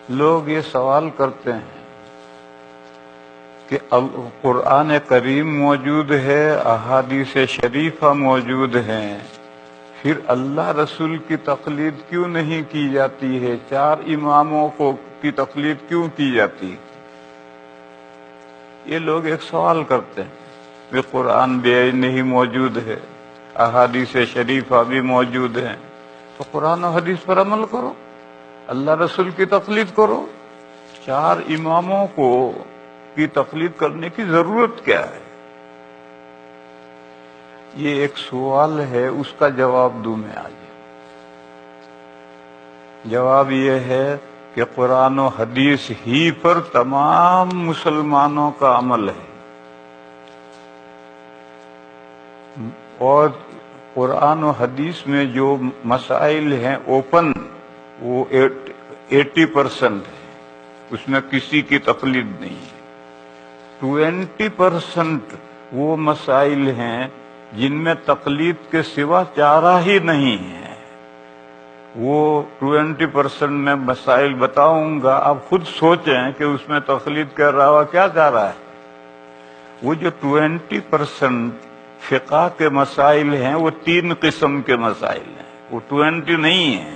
لوگ یہ سوال کرتے ہیں کہ قرآن کریم موجود ہے، احادیث شریفہ موجود ہیں، پھر اللہ رسول کی تقلید کیوں نہیں کی جاتی ہے؟ چار اماموں کی تقلید کیوں کی جاتی ہے؟ یہ لوگ ایک سوال کرتے ہیں کہ قرآن بھی نہیں موجود ہے، احادیث شریفہ بھی موجود ہیں، تو قرآن و حدیث پر عمل کرو، اللہ رسول کی تقلید کرو، چار اماموں کی تقلید کرنے کی ضرورت کیا ہے؟ یہ ایک سوال ہے، اس کا جواب دوں میں آج۔ جواب یہ ہے کہ قرآن و حدیث ہی پر تمام مسلمانوں کا عمل ہے، اور قرآن و حدیث میں جو مسائل ہیں اوپن، وہ 80% ہے، اس میں کسی کی تقلید نہیں ہے۔ 20% وہ مسائل ہیں جن میں تقلید کے سوا چارہ ہی نہیں ہے۔ وہ 20% میں مسائل بتاؤں گا، آپ خود سوچیں کہ اس میں تقلید کے علاوہ کیا چاہ رہا ہے۔ وہ جو 20% فقہ کے مسائل ہیں وہ 3 قسم کے مسائل ہیں، وہ 20 نہیں ہیں۔